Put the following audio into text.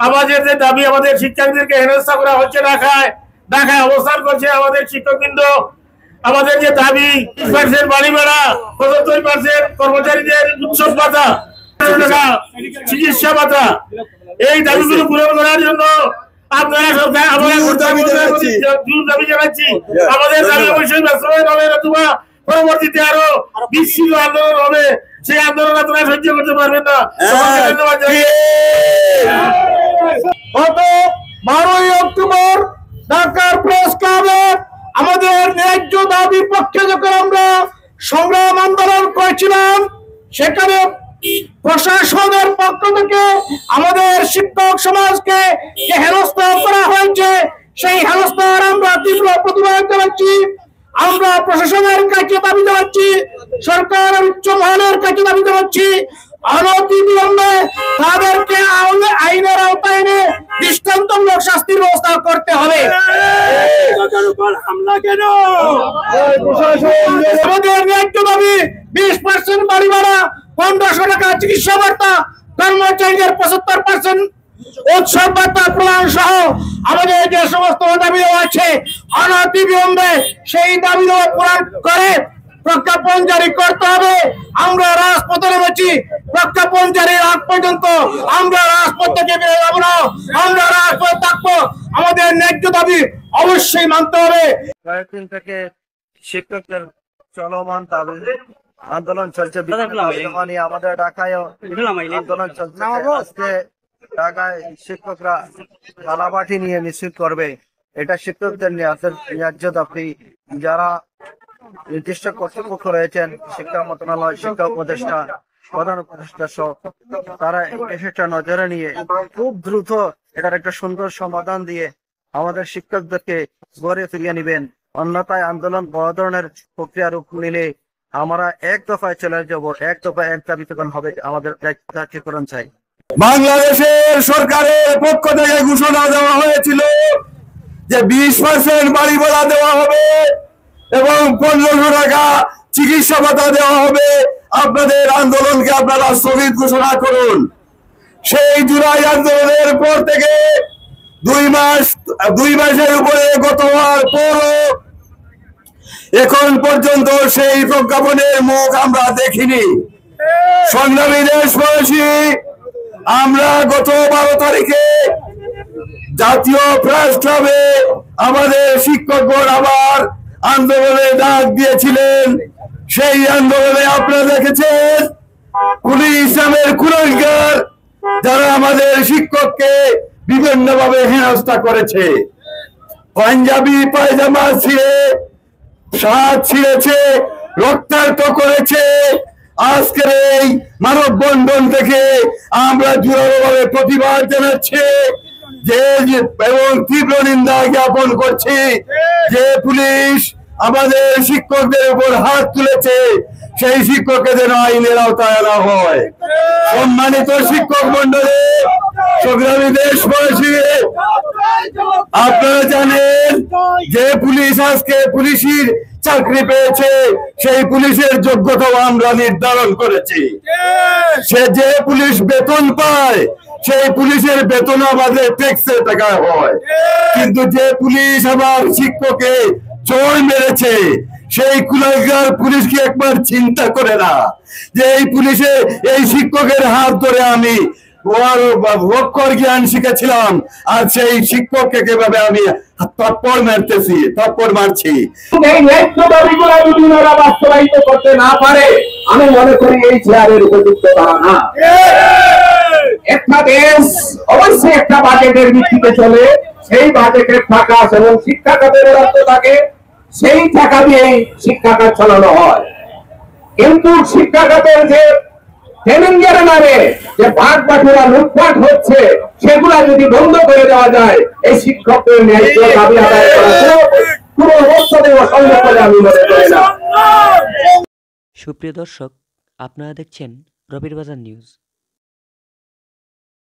আমাদের যে দাবি, আমাদের শিক্ষার্থীদেরকে হেনস্থা করা হচ্ছে, ঢাকায় অবস্থান করছে আমাদের শিক্ষকবৃন্দ। আমাদের যে দাবি 20% বাড়ি ভাড়া, 75% কর্মচারীদের উৎসব ভাতা, চিকিৎসা ভাতা, এই দাবিগুলো পূরণ করার জন্য আপনারা সরকার দাবি জানাচ্ছি। আমাদের দাবি অবশ্যই বাস্তবায়ন হবে, নতুবা পরবর্তীতে আরো বিস্তৃত আন্দোলন হবে। সেই আন্দোলন আপনারা সহ্য করতে পারবেন না। ধন্যবাদ। গত 12ই অক্টোবর ঢাকার প্রেস ক্লাবে আমাদের ন্যায্য দাবির পক্ষে যখন আমরা সংগ্রাম আন্দোলন করেছিলাম, সেখানে প্রশাসনের পক্ষ থেকে আমাদের শিক্ষক সমাজকে যে হেনস্থা করা হয়েছে, সেই হেনস্থার আমরা তীব্র প্রতিবাদ জানাচ্ছি। আমরা প্রশাসনের কাছে দাবি জানাচ্ছি, সরকারের উচ্চ মহলের কাছে দাবি জানাচ্ছি, অনতিবিলম্বে তাদেরকে আইনের আওতায় এনে দৃষ্টান্তমূলক শাস্তির ব্যবস্থা করতে হবে। আমাদের ন্যায্য দাবি 20% বাড়ি ভাড়া, 1500 টাকা চিকিৎসা ভাতা, কর্মচারীদের 75% উৎসব ভাতা প্রদান সহ আমাদের যে সমস্ত দাবি দেওয়া আছে, অনতিবিলম্বে সেই দাবি দেওয়া পূরণ করে প্রজ্ঞাপন জারি করতে হবে। আমরা রাজপথে নেমেছি, প্রজ্ঞাপন জারির আগ পর্যন্ত আমরা রাজপথ থেকে বের হবো না, আমরা রাজপথে থাকবো। আমাদের ন্যায্য দাবি অবশ্যই মানতে হবে। কয়েকদিন থেকে শিক্ষকদের চলমান দাবি আন্দোলন চলছে, আমাদের ঢাকায় আন্দোলন চলছে। আজকে ঢাকায় শিক্ষকরা থালাবাটি নিয়ে মিছিল করবে, এটা শিক্ষকদের ন্যায্য দাবি। যারা নির্দিষ্ট কর্তৃপক্ষ রয়েছেন, শিক্ষা মন্ত্রণালয়, শিক্ষা উপদেষ্টা, প্রধান উপদেষ্টা সহ, তারা এসেটা নজরে নিয়ে খুব দ্রুত এটার একটা সুন্দর সমাধান দিয়ে আমাদের শিক্ষকদেরকে ঘরে ফিরিয়ে নিবেন। অন্যথায় আন্দোলন বড় ধরনের প্রক্রিয়া রূপ নিলে আমরা এক দফায় চলে যাব, এক দফায় এক দাবি তখন হবে। আমাদের জাতীয়করণ চাই। বাংলাদেশের সরকারের পক্ষ থেকে ঘোষণা দেওয়া হয়েছিল যে 20% বাড়ি ভাড়া দেওয়া হবে এবং 1500 টাকা চিকিৎসা ভাতা দেওয়া হবে। আপনাদের আন্দোলনকে আপনারা স্থগিত ঘোষণা করুন। সেই জুলাই আন্দোলনের পর থেকে 2 মাসের উপরে গত হওয়ার পরও এখন পর্যন্ত সেই প্রজ্ঞাপনের মুখ আমরা দেখিনি। সংগ্রামী দেশবাসী, আমরা গত 12 তারিখে জাতীয় প্রেস ক্লাবে আমাদের শিক্ষকগণ আবার আন্দোলনে ডাক দিয়েছিলেন। সেই আন্দোলনে আপনারা দেখেছেন পুলিশ নামের কুলাঙ্গার যারা আমাদের শিক্ষককে বিভিন্ন ভাবে হেনস্থা করেছে, পাঞ্জাবি পায়জামা ছিঁড়ে শার্ট ছিঁড়েছে, রক্তাক্ত করেছে। আজকের এই মানববন্ধন থেকে আমরা জোরালোভাবে প্রতিবাদ জানাচ্ছি এবং তীব্র নিন্দা জ্ঞাপন করছি যে পুলিশ আমাদের শিক্ষকদের উপর হাত তুলেছে, সেই শিক্ষককে যেন আইনের আওতায় আনা হয়। সম্মানিত শিক্ষক মন্ডলী, সংগ্রামী দেশবাসী, আপনারা জানেন যে পুলিশ আজকে পুলিশের চাকরি পেয়েছে, সেই পুলিশের যোগ্যতাও আমরা নির্ধারণ করেছি। সে যে পুলিশ বেতন পায়, সেই পুলিশের বেতন আমাদের ট্যাক্সের টাকায় হয়। কিন্তু যে পুলিশ আমার শিক্ষককে চোর মেরেছে, সেই কুলাঙ্গার পুলিশ কি একবার চিন্তা করে না যে এই পুলিশে এই শিক্ষকের হাত ধরে আমি অক্ষর জ্ঞান শিখেছিলাম, আর সেই শিক্ষককে কিভাবে আমি থাপ্পড় মারছি। এই ন্যায্য দাবিগুলো যদি ওনারা বাস্তবায়িত করতে না পারে, আমি মনে করি এই চেয়ারের উপযুক্ত তারা না। একটা দেশ অবশ্যই একটা বাজেটের ভিত্তিতে চলে, সেই বাজেটের টাকা এবং শিক্ষা খাতের বরাদ্দ থাকে, সেই টাকা দিয়ে শিক্ষা খাত চালানো হয়। কিন্তু শিক্ষা খাতের যে ট্রেনিংয়ের নামে যে ভাগ বাটোয়ারা লুটপাট হচ্ছে, সেগুলা যদি বন্ধ করে দেওয়া যায়, এই শিক্ষকদের ন্যায্য দাবি আদায় করা কোনো অবস্থাতে অসম্ভব বলে আমি মনে করি না। সুপ্রিয় দর্শক, আপনারা দেখছেন রবির বাজার নিউজ।